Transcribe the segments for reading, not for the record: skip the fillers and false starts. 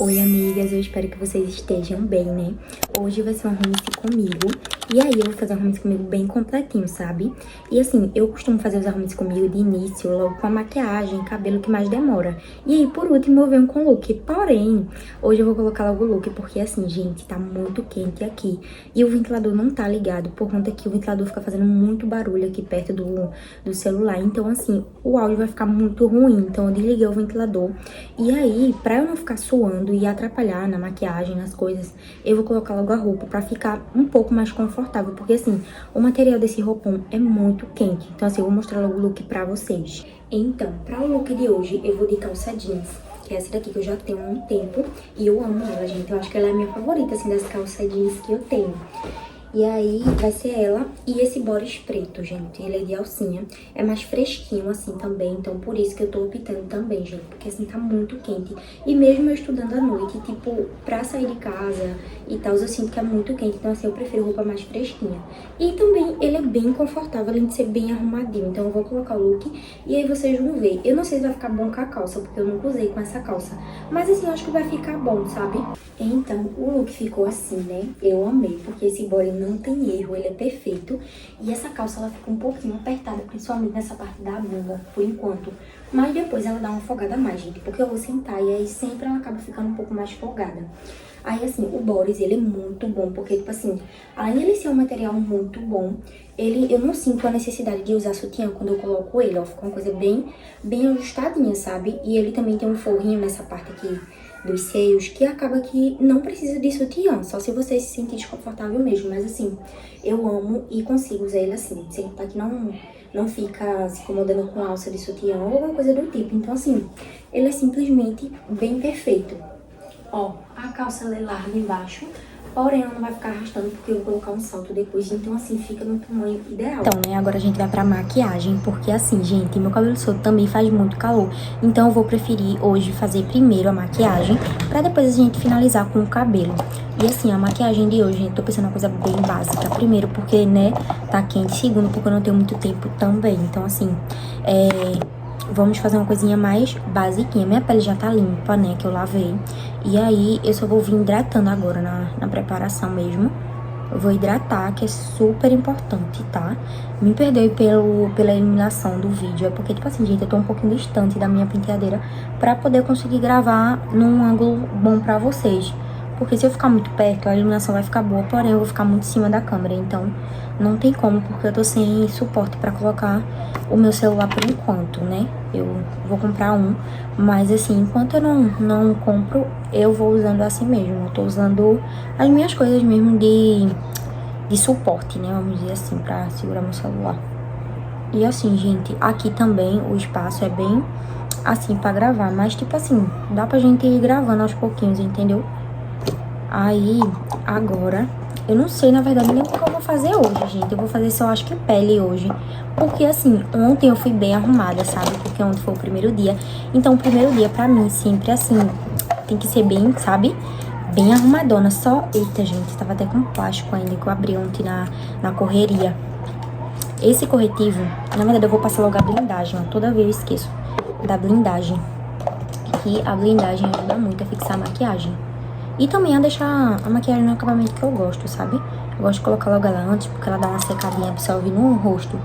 Oi, amigas, eu espero que vocês estejam bem, né? Hoje vai ser um home comigo. E aí, eu vou fazer um home comigo bem completinho, sabe? E assim, eu costumo fazer os home comigo de início, logo com a maquiagem, cabelo que mais demora. E aí, por último, eu venho com o look. Porém, hoje eu vou colocar logo o look, porque assim, gente, tá muito quente aqui. E o ventilador não tá ligado, por conta que o ventilador fica fazendo muito barulho aqui perto do celular. Então, assim, o áudio vai ficar muito ruim. Então, eu desliguei o ventilador. E aí, pra eu não ficar suando e atrapalhar na maquiagem, nas coisas, eu vou colocar logo a roupa pra ficar um pouco mais confortável, porque assim, o material desse roupão é muito quente. Então assim, eu vou mostrar logo o look pra vocês. Então, pra o look de hoje, eu vou de calça jeans, que é essa daqui que eu já tenho há um tempo, e eu amo ela, gente. Eu acho que ela é a minha favorita, assim, das calças jeans que eu tenho. E aí, vai ser ela e esse body preto, gente. Ele é de alcinha. É mais fresquinho, assim, também. Então, por isso que eu tô optando também, gente. Porque, assim, tá muito quente. E mesmo eu estudando à noite, tipo, pra sair de casa e tal, eu sinto que é muito quente. Então, assim, eu prefiro roupa mais fresquinha. E também, ele é bem confortável, além de ser bem arrumadinho. Então, eu vou colocar o look e aí vocês vão ver. Eu não sei se vai ficar bom com a calça, porque eu nunca usei com essa calça. Mas, assim, eu acho que vai ficar bom, sabe? Então, o look ficou assim, né? Eu amei, porque esse body não tem erro, ele é perfeito. E essa calça, ela fica um pouquinho apertada, principalmente nessa parte da bunda, por enquanto. Mas depois ela dá uma folgada a mais, gente, porque eu vou sentar e aí sempre ela acaba ficando um pouco mais folgada. Aí, assim, o body, ele é muito bom, porque, tipo assim, além de ele ser um material muito bom, eu não sinto a necessidade de usar sutiã quando eu coloco ele, ó. Fica uma coisa bem ajustadinha, sabe? E ele também tem um forrinho nessa parte aqui dos seios, que acaba que não precisa de sutiã, só se você se sentir desconfortável mesmo. Mas assim, eu amo e consigo usar ele assim, sem contar que não fica se incomodando com alça de sutiã ou alguma coisa do tipo. Então assim, ele é simplesmente bem perfeito. Ó, a calça ela é larga embaixo, porém ela não vai ficar arrastando porque eu vou colocar um salto depois, então assim, fica no tamanho ideal. Então, né, agora a gente vai pra maquiagem, porque assim, gente, meu cabelo solto também faz muito calor. Então eu vou preferir hoje fazer primeiro a maquiagem, pra depois a gente finalizar com o cabelo. E assim, a maquiagem de hoje, gente, tô pensando uma coisa bem básica. Primeiro porque, né, tá quente. Segundo porque eu não tenho muito tempo também. Então assim, vamos fazer uma coisinha mais basiquinha. Minha pele já tá limpa, né, que eu lavei. E aí, eu só vou vir hidratando agora na preparação mesmo. Eu vou hidratar, que é super importante, tá? Me perdoe pela iluminação do vídeo. É porque, tipo assim, gente, eu tô um pouquinho distante da minha penteadeira pra poder conseguir gravar num ângulo bom pra vocês. Porque se eu ficar muito perto, a iluminação vai ficar boa, porém eu vou ficar muito em cima da câmera. Então, não tem como, porque eu tô sem suporte pra colocar o meu celular por enquanto, né? Eu vou comprar um, mas assim, enquanto eu não compro, eu vou usando assim mesmo. Eu tô usando as minhas coisas mesmo de suporte, né? Vamos dizer assim, pra segurar meu celular. E assim, gente, aqui também o espaço é bem assim pra gravar, mas tipo assim, dá pra gente ir gravando aos pouquinhos, entendeu? Aí, agora, eu não sei, na verdade, nem o que eu vou fazer hoje, gente. Eu vou fazer só, acho que pele hoje. Porque, assim, ontem eu fui bem arrumada, sabe? Porque ontem foi o primeiro dia. Então, o primeiro dia, pra mim, sempre, assim, tem que ser bem, sabe? Bem arrumadona. Só, eita, gente, tava até com plástico ainda, que eu abri ontem na correria. Esse corretivo, na verdade, eu vou passar logo a blindagem, ó. Toda vez eu esqueço da blindagem. Que a blindagem ajuda muito a fixar a maquiagem. E também a deixar a maquiagem no acabamento que eu gosto, sabe? Eu gosto de colocar logo ela antes, porque ela dá uma secadinha, absorve no rosto.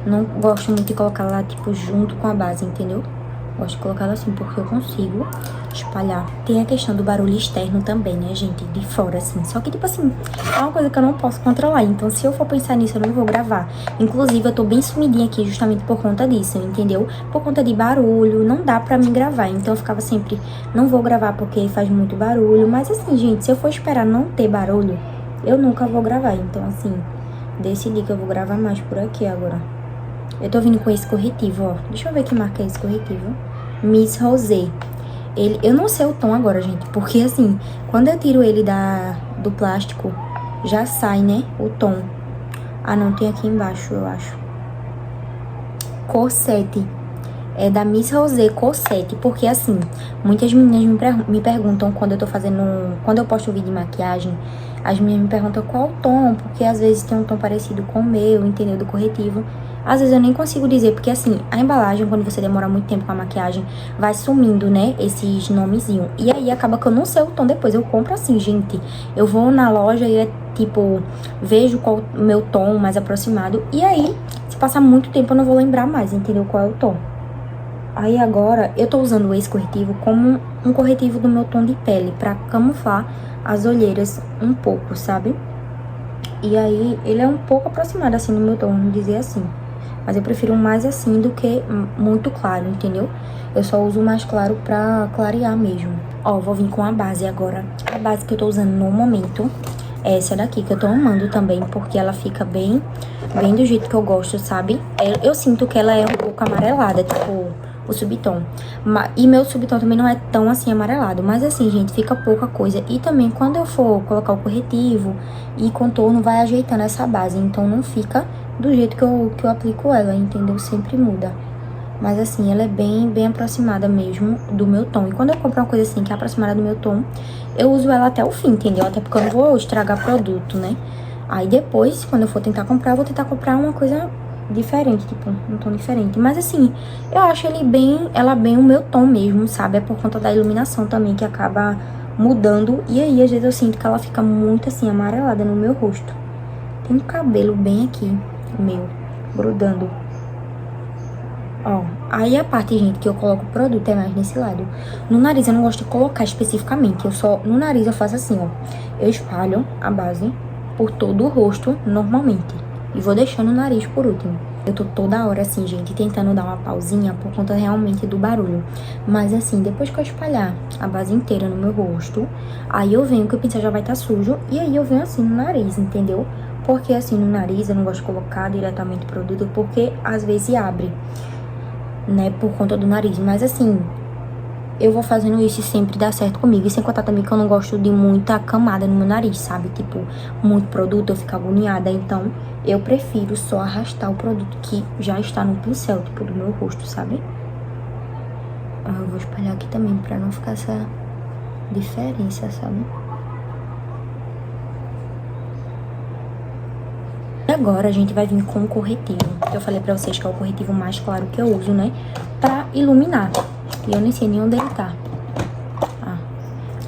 Não gosto muito de colocar ela, tipo, junto com a base, entendeu? Gosto de colocar ela assim, porque eu consigo espalhar. Tem a questão do barulho externo também, né, gente? De fora, assim. Só que, tipo assim, é uma coisa que eu não posso controlar. Então, se eu for pensar nisso, eu não vou gravar. Inclusive, eu tô bem sumidinha aqui justamente por conta disso, entendeu? Por conta de barulho, não dá pra mim gravar. Então, eu ficava sempre, não vou gravar porque faz muito barulho. Mas, assim, gente, se eu for esperar não ter barulho, eu nunca vou gravar. Então, assim, decidi que eu vou gravar mais por aqui agora. Eu tô vindo com esse corretivo, ó. Deixa eu ver que marca é esse corretivo. Miss Rosé. Eu não sei o tom agora, gente. Porque, assim, quando eu tiro ele do plástico, já sai, né, o tom. Ah, não, tem aqui embaixo, eu acho. Cor 7. É da Miss Rosé Cosette, porque assim, muitas meninas me perguntam quando eu tô fazendo, quando eu posto um vídeo de maquiagem, as meninas me perguntam qual o tom, porque às vezes tem um tom parecido com o meu, entendeu, do corretivo. Às vezes eu nem consigo dizer, porque assim, a embalagem, quando você demora muito tempo com a maquiagem, vai sumindo, né, esses nomezinhos. E aí acaba que eu não sei o tom depois, eu compro assim, gente. Eu vou na loja e é tipo, vejo qual o meu tom mais aproximado, e aí, se passar muito tempo eu não vou lembrar mais, entendeu, qual é o tom. Aí agora, eu tô usando esse corretivo como um corretivo do meu tom de pele, pra camuflar as olheiras um pouco, sabe? E aí, ele é um pouco aproximado, assim, no meu tom, vamos dizer assim. Mas eu prefiro mais assim do que muito claro, entendeu? Eu só uso mais claro pra clarear mesmo. Ó, vou vir com a base agora. A base que eu tô usando no momento é essa daqui, que eu tô amando também, porque ela fica bem do jeito que eu gosto, sabe? Eu sinto que ela é um pouco amarelada, tipo o subtom. E meu subtom também não é tão assim amarelado. Mas assim, gente, fica pouca coisa. E também quando eu for colocar o corretivo e contorno, vai ajeitando essa base. Então não fica do jeito que eu aplico ela, entendeu? Sempre muda. Mas assim, ela é bem aproximada mesmo do meu tom. E quando eu compro uma coisa assim que é aproximada do meu tom, eu uso ela até o fim, entendeu? Até porque eu não vou estragar produto, né? Aí depois, quando eu for tentar comprar, eu vou tentar comprar uma coisa diferente, tipo, um tom diferente. Mas assim, eu acho ela bem o meu tom mesmo, sabe? É por conta da iluminação também que acaba mudando. E aí, às vezes eu sinto que ela fica muito assim, amarelada no meu rosto. Tem um cabelo bem aqui, meu, grudando. Ó, aí a parte, gente, que eu coloco o produto é mais nesse lado. No nariz eu não gosto de colocar especificamente. No nariz eu faço assim, ó. Eu espalho a base por todo o rosto, normalmente. E vou deixando o nariz por último. Eu tô toda hora assim, gente, tentando dar uma pausinha por conta realmente do barulho. Mas assim, depois que eu espalhar a base inteira no meu rosto, aí eu venho que o pincel já vai estar sujo. E aí eu venho assim no nariz, entendeu? Porque assim, no nariz eu não gosto de colocar diretamente o produto, porque às vezes abre, né, por conta do nariz. Mas assim, eu vou fazendo isso e sempre dá certo comigo. E sem contar também que eu não gosto de muita camada no meu nariz, sabe? Tipo, muito produto, eu fico agoniada. Então, eu prefiro só arrastar o produto que já está no pincel, tipo, do meu rosto, sabe? Eu vou espalhar aqui também pra não ficar essa diferença, sabe? E agora a gente vai vir com o corretivo. Eu falei pra vocês que é o corretivo mais claro que eu uso, né? Pra iluminar. E eu nem sei nem onde ele tá.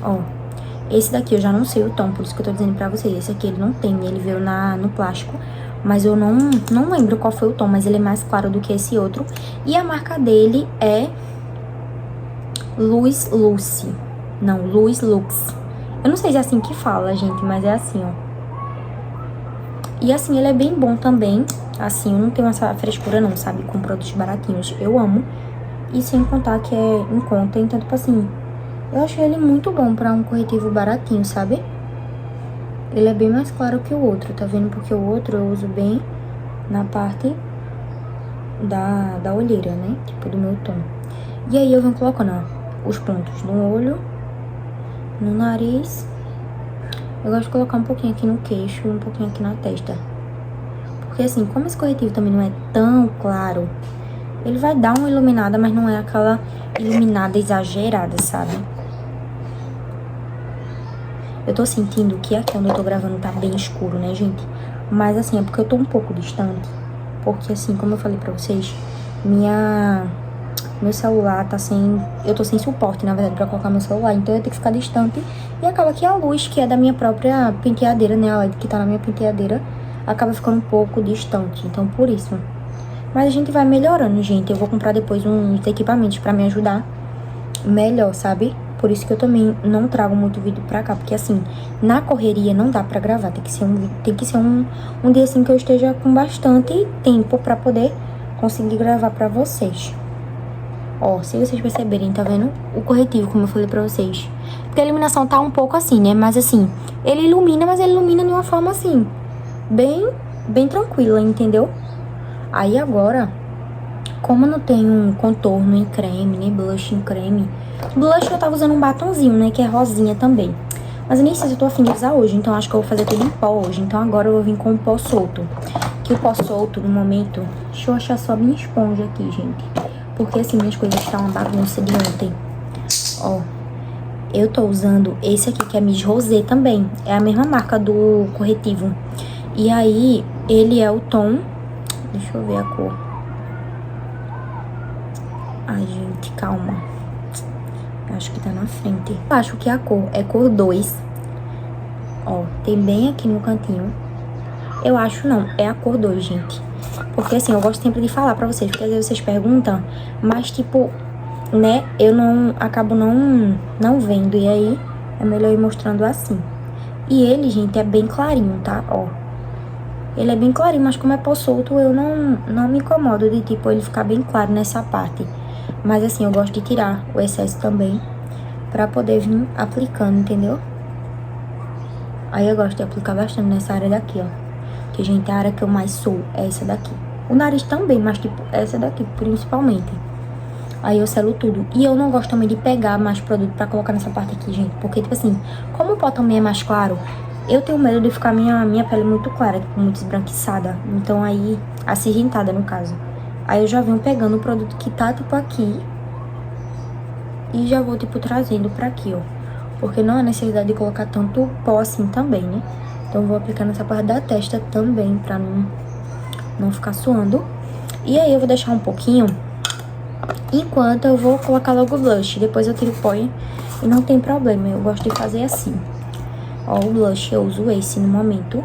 Ó. Esse daqui eu já não sei o tom, por isso que eu tô dizendo pra vocês. Esse aqui ele não tem, ele veio no plástico. Mas eu não lembro qual foi o tom, mas ele é mais claro do que esse outro. E a marca dele é Luz Luce. Não, Luz Lux. Eu não sei se é assim que fala, gente, mas é assim, ó. E assim, ele é bem bom também. Assim, eu não tenho essa frescura não, sabe? Com produtos baratinhos. Eu amo. E sem contar que é em conta. Então, tipo assim, eu achei ele muito bom pra um corretivo baratinho, sabe? Ele é bem mais claro que o outro, tá vendo? Porque o outro eu uso bem na parte da olheira, né? Tipo, do meu tom. E aí eu venho colocando, ó, os pontos no olho, no nariz. Eu gosto de colocar um pouquinho aqui no queixo e um pouquinho aqui na testa. Porque assim, como esse corretivo também não é tão claro, ele vai dar uma iluminada, mas não é aquela iluminada exagerada, sabe? Eu tô sentindo que aqui onde eu tô gravando tá bem escuro, né, gente? Mas assim, é porque eu tô um pouco distante. Porque assim, como eu falei pra vocês, meu celular tá sem... Eu tô sem suporte, na verdade, pra colocar meu celular. Então eu tenho que ficar distante. E acaba que a luz, que é da minha própria penteadeira, né? A LED que tá na minha penteadeira, acaba ficando um pouco distante. Então, por isso. Mas a gente vai melhorando, gente. Eu vou comprar depois uns equipamentos pra me ajudar melhor, sabe? Por isso que eu também não trago muito vídeo pra cá. Porque assim, na correria não dá pra gravar. Tem que ser um dia assim que eu esteja com bastante tempo pra poder conseguir gravar pra vocês. Ó, se vocês perceberem, tá vendo? O corretivo, como eu falei pra vocês. Porque a iluminação tá um pouco assim, né? Mas assim, ele ilumina, mas ele ilumina de uma forma assim, bem tranquila, entendeu? Aí agora, como eu não tenho um contorno em creme, nem blush em creme. Blush eu tava usando um batonzinho, né? Que é rosinha também. Mas eu nem sei se eu tô afim de usar hoje, então acho que eu vou fazer tudo em pó hoje. Então agora eu vou vir com o pó solto. Que o pó solto, no momento... Deixa eu achar só a minha esponja aqui, gente. Porque assim, minhas coisas estão uma bagunça de ontem. Ó, eu tô usando esse aqui, que é Miss Rosé também. É a mesma marca do corretivo. E aí, ele é o tom... Deixa eu ver a cor. Ai, gente, calma. Acho que tá na frente. Eu acho que a cor é cor 2. Ó, tem bem aqui no cantinho. Eu acho não, é a cor 2, gente. Porque assim, eu gosto sempre de falar pra vocês, porque às vezes vocês perguntam, mas tipo, né, eu acabo não vendo. E aí, é melhor ir mostrando assim. E ele, gente, é bem clarinho, tá? Ó. Ele é bem clarinho, mas como é pó solto, eu não me incomodo de, tipo, ele ficar bem claro nessa parte. Mas assim, eu gosto de tirar o excesso também, pra poder vir aplicando, entendeu? Aí eu gosto de aplicar bastante nessa área daqui, ó. Que, gente, a área que eu mais sou é essa daqui. O nariz também, mas, tipo, essa daqui, principalmente. Aí eu selo tudo. E eu não gosto também de pegar mais produto pra colocar nessa parte aqui, gente. Porque, tipo assim, como o pó também é mais claro, eu tenho medo de ficar minha pele muito clara, tipo, muito esbranquiçada. Então, aí, acinzentada, no caso. Aí eu já venho pegando o produto que tá, tipo, aqui. E já vou, tipo, trazendo pra aqui, ó. Porque não há necessidade de colocar tanto pó assim também, né? Então, eu vou aplicar nessa parte da testa também, pra não ficar suando. E aí, eu vou deixar um pouquinho, enquanto eu vou colocar logo o blush. Depois eu tiro o pó e não tem problema. Eu gosto de fazer assim. Ó, o blush eu uso esse no momento.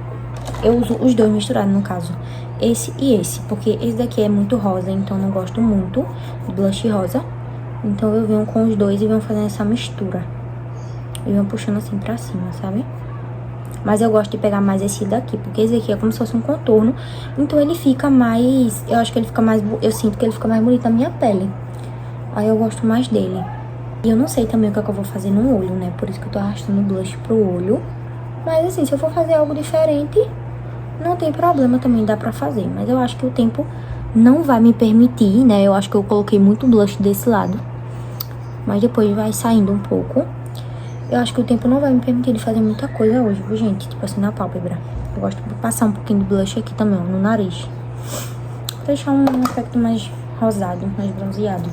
Eu uso os dois misturados, no caso. Esse e esse. Porque esse daqui é muito rosa, então eu não gosto muito de blush rosa. Então eu venho com os dois e venho fazendo essa mistura. E venho puxando assim pra cima, sabe? Mas eu gosto de pegar mais esse daqui, porque esse aqui é como se fosse um contorno. Então ele fica mais... Eu acho que ele fica mais... Eu sinto que ele fica mais bonito na minha pele. Aí eu gosto mais dele. E eu não sei também o que é que eu vou fazer no olho, né? Por isso que eu tô arrastando o blush pro olho. Mas assim, se eu for fazer algo diferente, não tem problema também, dá pra fazer. Mas eu acho que o tempo não vai me permitir, né? Eu acho que eu coloquei muito blush desse lado. Mas depois vai saindo um pouco. Eu acho que o tempo não vai me permitir de fazer muita coisa hoje, viu, gente? Tipo assim, na pálpebra. Eu gosto de passar um pouquinho de blush aqui também, ó, no nariz. Pra deixar um aspecto mais rosado, mais bronzeado.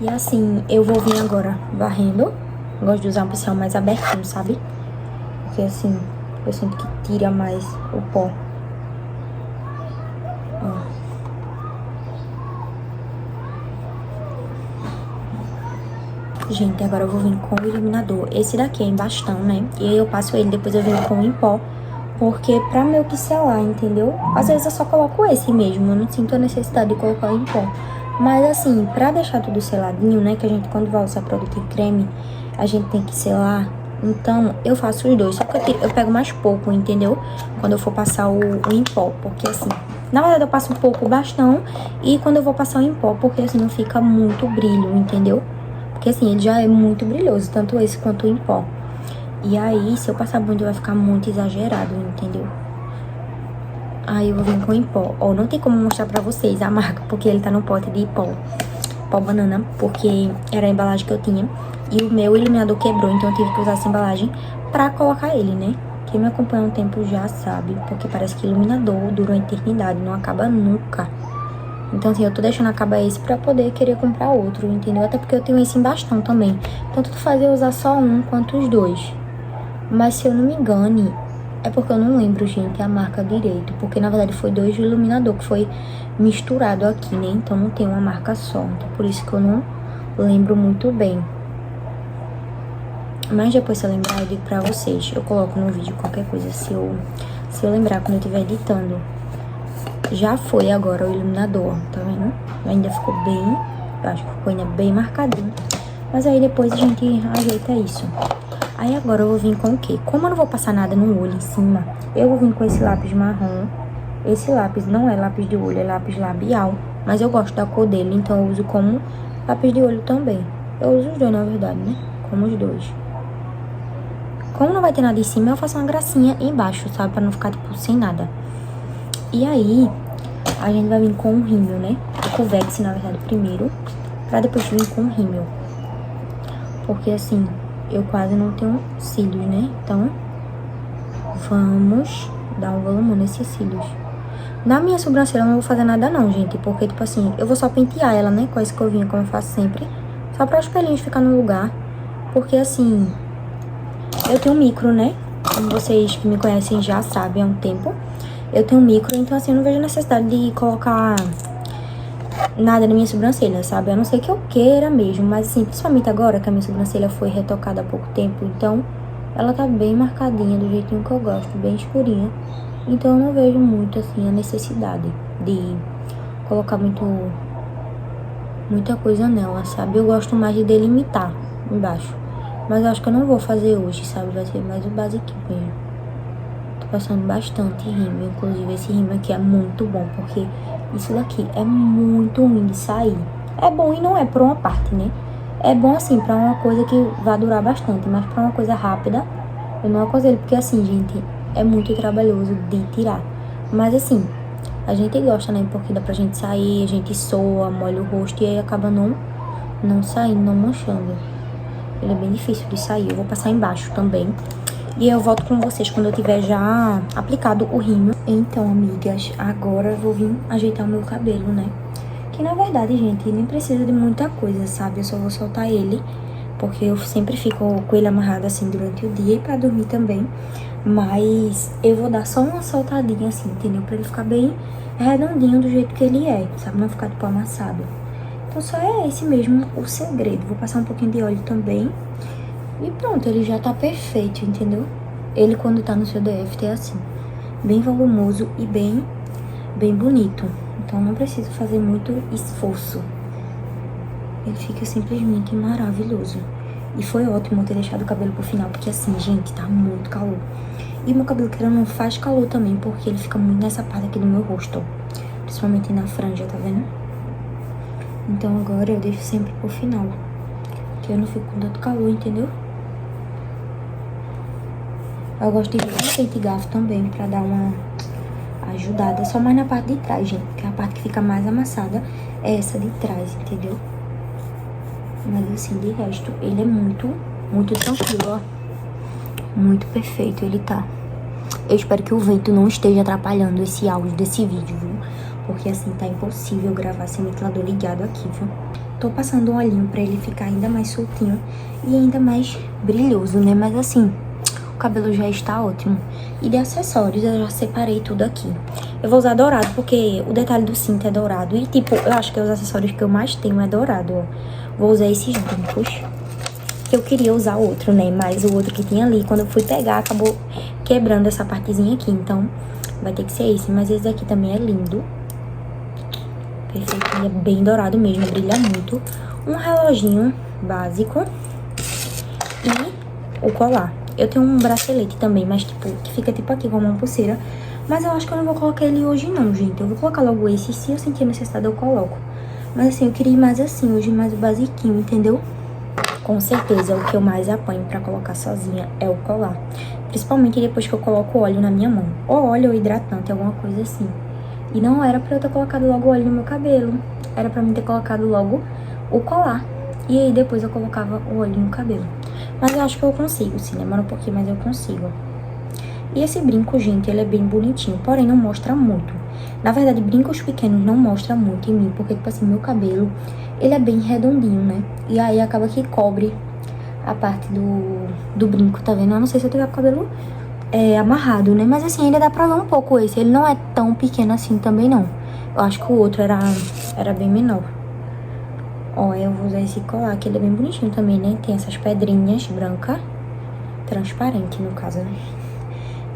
E assim, eu vou vir agora varrendo. Eu gosto de usar um pincel mais abertinho, sabe? Porque assim, eu sinto que tira mais o pó. Ó. Gente, agora eu vou vir com o iluminador. Esse daqui é em bastão, né? E aí eu passo ele, depois eu venho com o em pó. Porque pra meu pincelar, entendeu? Às vezes eu só coloco esse mesmo. Eu não sinto a necessidade de colocar o em pó. Mas assim, pra deixar tudo seladinho, né? Que a gente, quando vai usar produto em creme, a gente tem que selar. Então, eu faço os dois. Só que eu pego mais pouco, entendeu? Quando eu for passar o em pó. Porque assim, na verdade eu passo um pouco o bastão. E quando eu vou passar o em pó, porque assim não fica muito brilho, entendeu? Porque assim, ele já é muito brilhoso, tanto esse quanto o em pó. E aí, se eu passar muito, vai ficar muito exagerado, entendeu? Aí eu vou vir com o em pó. Ó, não tem como mostrar pra vocês a marca, porque ele tá no pote de pó. Pó banana, porque era a embalagem que eu tinha. E o meu iluminador quebrou, então eu tive que usar essa embalagem pra colocar ele, né? Quem me acompanha há um tempo já sabe, porque parece que iluminador dura uma eternidade, não acaba nunca. Então, assim, eu tô deixando acabar esse pra poder querer comprar outro, entendeu? Até porque eu tenho esse em bastão também. Então, tanto faz eu usar só um quanto os dois. Mas, se eu não me engane, é porque eu não lembro, gente, a marca direito. Porque, na verdade, foi dois de iluminador que foi misturado aqui, né? Então, não tem uma marca só. Então, por isso que eu não lembro muito bem. Mas depois, se eu lembrar, eu digo pra vocês. Eu coloco no vídeo qualquer coisa, se eu lembrar quando eu estiver editando. Já foi agora o iluminador, tá vendo? Ainda ficou bem, eu acho que ficou ainda bem marcadinho. Mas aí depois a gente ajeita isso. Aí agora eu vou vir com o quê? Como eu não vou passar nada no olho em cima, eu vou vir com esse lápis marrom. Esse lápis não é lápis de olho, é lápis labial. Mas eu gosto da cor dele, então eu uso como lápis de olho também. Eu uso os dois, na verdade, né? Como os dois. Como não vai ter nada em cima, eu faço uma gracinha embaixo, sabe? Pra não ficar, tipo, sem nada. E aí, a gente vai vir com o rímel, né? Com o Vex, na verdade, primeiro. Pra depois vir com o rímel. Porque, assim, eu quase não tenho cílios, né? Então, vamos dar um volume nesses cílios. Na minha sobrancelha eu não vou fazer nada não, gente. Porque, tipo assim, eu vou só pentear ela, né? Com a escovinha, como eu faço sempre. Só para os pelinhos ficar no lugar. Porque, assim, eu tenho micro, né? Como vocês que me conhecem já sabem há um tempo. Eu tenho micro, então, assim, eu não vejo necessidade de colocar nada na minha sobrancelha, sabe? A não ser que eu queira mesmo. Mas, assim, principalmente agora que a minha sobrancelha foi retocada há pouco tempo. Então, ela tá bem marcadinha, do jeitinho que eu gosto. Bem escurinha. Então, eu não vejo muito, assim, a necessidade de colocar muita coisa nela, sabe? Eu gosto mais de delimitar embaixo. Mas eu acho que eu não vou fazer hoje, sabe? Vai ser mais o basiquinho mesmo. Tô passando bastante rímel. Inclusive, esse rímel aqui é muito bom, porque isso daqui é muito ruim de sair. É bom e não é por uma parte, né? É bom, assim, pra uma coisa que vai durar bastante. Mas pra uma coisa rápida, eu não aconselho. Porque, assim, gente, é muito trabalhoso de tirar. Mas, assim, a gente gosta, né? Porque dá pra gente sair, a gente soa, molha o rosto e aí acaba não saindo, não manchando. Ele é bem difícil de sair. Eu vou passar embaixo também. E eu volto com vocês quando eu tiver já aplicado o rímel. Então, amigas, agora eu vou vir ajeitar o meu cabelo, né? Que na verdade, gente, nem precisa de muita coisa, sabe? Eu só vou soltar ele, porque eu sempre fico com ele amarrado assim durante o dia e pra dormir também. Mas eu vou dar só uma soltadinha assim, entendeu? Pra ele ficar bem redondinho do jeito que ele é, sabe? Não ficar tipo amassado. Então só é esse mesmo o segredo. Vou passar um pouquinho de óleo também. E pronto, ele já tá perfeito, entendeu? Ele quando tá no seu DF é assim, bem volumoso e bem bonito. Então não preciso fazer muito esforço. Ele fica simplesmente maravilhoso. E foi ótimo ter deixado o cabelo pro final, porque assim, gente, tá muito calor. E meu cabelo, querendo, não faz calor também, porque ele fica muito nessa parte aqui do meu rosto, ó. Principalmente na franja, tá vendo? Então agora eu deixo sempre pro final, que eu não fico com tanto calor, entendeu? Eu gosto de usar pente garfo também, pra dar uma ajudada. Só mais na parte de trás, gente, porque a parte que fica mais amassada é essa de trás, entendeu? Mas assim, de resto, ele é muito tranquilo, ó. Muito perfeito ele tá. Eu espero que o vento não esteja atrapalhando esse áudio desse vídeo, viu? Porque assim, tá impossível gravar sem o ventilador ligado aqui, viu? Tô passando um olhinho pra ele ficar ainda mais soltinho e ainda mais brilhoso, né? Mas assim, o cabelo já está ótimo. E de acessórios, eu já separei tudo aqui. Eu vou usar dourado, porque o detalhe do cinto é dourado. E tipo, eu acho que os acessórios que eu mais tenho é dourado, ó. Vou usar esses brincos. Eu queria usar outro, né? Mas o outro que tinha ali, quando eu fui pegar, acabou quebrando essa partezinha aqui. Então, vai ter que ser esse. Mas esse daqui também é lindo. Perfeito. Ele é bem dourado mesmo, brilha muito. Um reloginho básico. E o colar. Eu tenho um bracelete também, mas tipo, que fica tipo aqui como uma pulseira. Mas eu acho que eu não vou colocar ele hoje não, gente. Eu vou colocar logo esse. Se eu sentir necessidade, eu coloco. Mas assim, eu queria ir mais assim, hoje mais o basiquinho, entendeu? Com certeza, o que eu mais apanho pra colocar sozinha é o colar. Principalmente depois que eu coloco óleo na minha mão. Ou óleo ou hidratante, alguma coisa assim. E não era pra eu ter colocado logo óleo no meu cabelo. Era pra mim ter colocado logo o colar. E aí depois eu colocava o óleo no cabelo. Mas eu acho que eu consigo, sim. Demora um pouquinho, mas eu consigo. E esse brinco, gente, ele é bem bonitinho. Porém, não mostra muito. Na verdade, brincos pequenos não mostram muito em mim. Porque, tipo assim, meu cabelo, ele é bem redondinho, né? E aí acaba que cobre a parte do brinco, tá vendo? Eu não sei se eu tiver com o cabelo amarrado, né? Mas assim, ainda dá pra ver um pouco esse. Ele não é tão pequeno assim também, não. Eu acho que o outro era bem menor. Ó, eu vou usar esse colar, que ele é bem bonitinho também, né? Tem essas pedrinhas brancas. Transparente, no caso, né?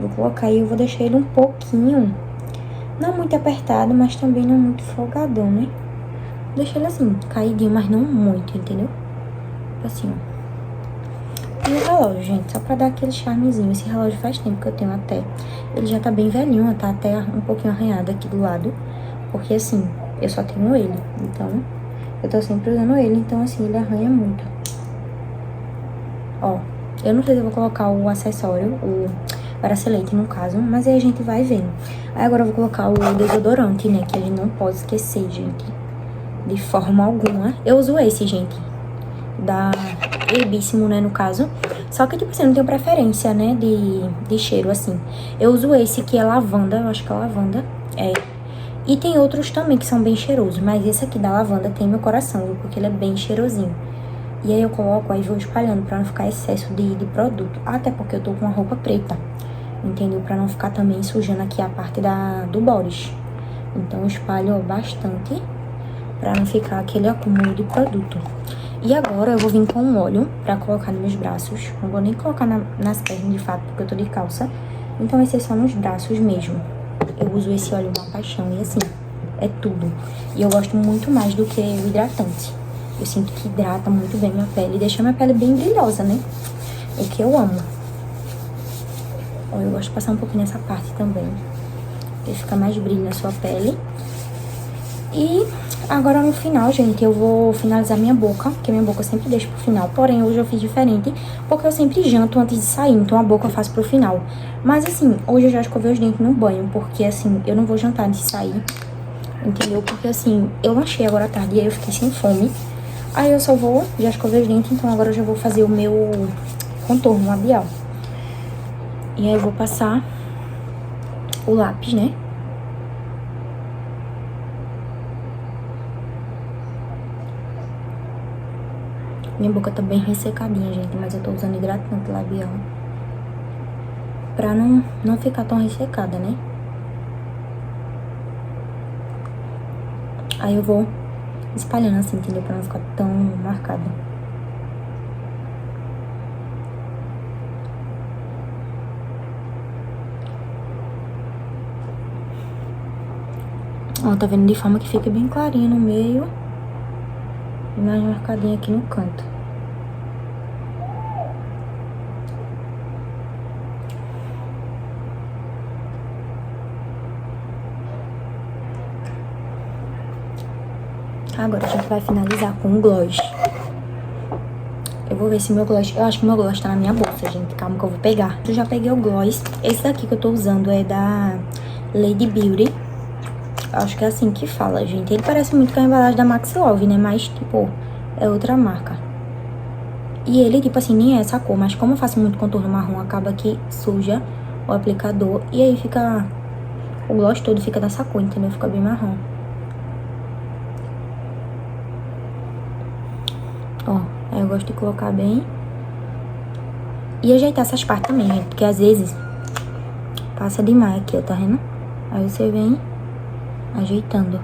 Vou colocar aí, eu vou deixar ele um pouquinho... Não muito apertado, mas também não muito folgadão, né? Deixa ele assim, caidinho, mas não muito, entendeu? Assim, ó. E o relógio, gente, só pra dar aquele charmezinho. Esse relógio faz tempo que eu tenho até. Ele já tá bem velhinho, ó, tá até um pouquinho arranhado aqui do lado. Porque, assim, eu só tenho ele. Então, eu tô sempre usando ele. Então, assim, ele arranha muito. Ó, eu não sei se eu vou colocar o acessório, o bracelete, no caso. Mas aí a gente vai vendo. Aí agora eu vou colocar o desodorante, né? Que a gente não pode esquecer, gente. De forma alguma. Eu uso esse, gente. Da Herbíssimo, né, no caso. Só que, tipo assim, eu não tenho preferência, né, de cheiro, assim. Eu uso esse que é lavanda, eu acho que é lavanda. É. E tem outros também que são bem cheirosos, mas esse aqui da lavanda tem meu coração, viu? Porque ele é bem cheirosinho. E aí eu coloco, aí vou espalhando pra não ficar excesso de produto. Até porque eu tô com uma roupa preta, entendeu? Pra não ficar também sujando aqui a parte do bodice. Então eu espalho bastante pra não ficar aquele acúmulo de produto. E agora eu vou vir com um óleo pra colocar nos meus braços. Não vou nem colocar nas pernas de fato, porque eu tô de calça. Então vai ser só nos braços mesmo. Eu uso esse óleo uma paixão e assim, é tudo. E eu gosto muito mais do que o hidratante. Eu sinto que hidrata muito bem minha pele e deixa minha pele bem brilhosa, né? O que eu amo. Eu gosto de passar um pouquinho nessa parte também, porque fica mais brilho na sua pele. E agora no final, gente, eu vou finalizar minha boca, porque minha boca eu sempre deixo pro final. Porém, hoje eu fiz diferente, porque eu sempre janto antes de sair, então a boca eu faço pro final. Mas assim, hoje eu já escovei os dentes no banho, porque assim, eu não vou jantar antes de sair, entendeu? Porque assim, eu lanchei agora à tarde e aí eu fiquei sem fome. Aí eu só vou, já escovei os dentes, então agora eu já vou fazer o meu contorno labial. E aí eu vou passar o lápis, né? Minha boca tá bem ressecadinha, gente, mas eu tô usando hidratante labial pra não ficar tão ressecada, né? Aí eu vou espalhando assim, entendeu? Pra não ficar tão marcada. Ó, tá vendo? De forma que fica bem clarinha no meio e mais marcadinha aqui no canto. Agora a gente vai finalizar com o gloss. Eu vou ver se meu gloss... Eu acho que meu gloss tá na minha bolsa, gente. Calma que eu vou pegar. Eu já peguei o gloss. Esse daqui que eu tô usando é da Lady Beauty. Acho que é assim que fala, gente. Ele parece muito com a embalagem da Maxi Love, né? Mas, tipo, é outra marca. E ele, tipo assim, nem é essa cor. Mas como eu faço muito contorno marrom, acaba que suja o aplicador. E aí fica... O gloss todo fica dessa cor, entendeu? Fica bem marrom. Ó, aí eu gosto de colocar bem. E ajeitar essas partes também, gente. Porque às vezes passa demais aqui, ó, tá vendo? Aí você vem ajeitando.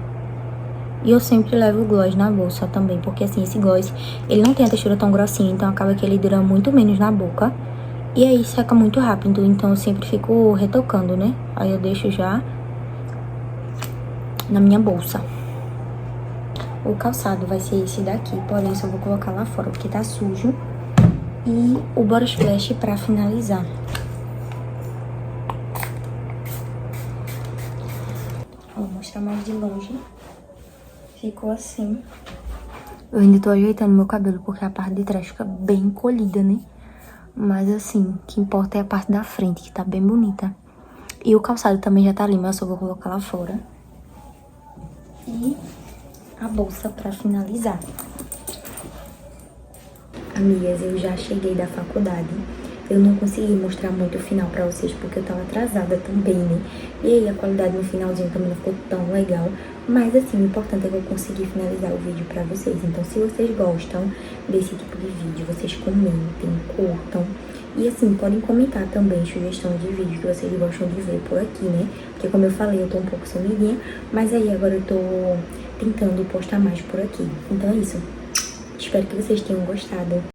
E eu sempre levo o gloss na bolsa também. Porque assim, esse gloss, ele não tem a textura tão grossinha. Então acaba que ele dura muito menos na boca. E aí seca muito rápido. Então eu sempre fico retocando, né? Aí eu deixo já na minha bolsa. O calçado vai ser esse daqui, porém eu só vou colocar lá fora porque tá sujo. E o body splash pra finalizar. Vou mostrar mais de longe. Ficou assim. Eu ainda tô ajeitando meu cabelo porque a parte de trás fica bem encolhida, né? Mas assim, o que importa é a parte da frente, que tá bem bonita. E o calçado também já tá limpo, eu só vou colocar lá fora. E a bolsa pra finalizar. Amigas, eu já cheguei da faculdade. Eu não consegui mostrar muito o final pra vocês porque eu tava atrasada também, né? E aí a qualidade no finalzinho também não ficou tão legal. Mas assim, o importante é que eu consegui finalizar o vídeo pra vocês. Então se vocês gostam desse tipo de vídeo, vocês comentem, curtam. E assim, podem comentar também sugestões de vídeo que vocês gostam de ver por aqui, né? Porque como eu falei, eu tô um pouco sumidinha. Mas aí agora eu tô tentando postar mais por aqui. Então é isso. Espero que vocês tenham gostado.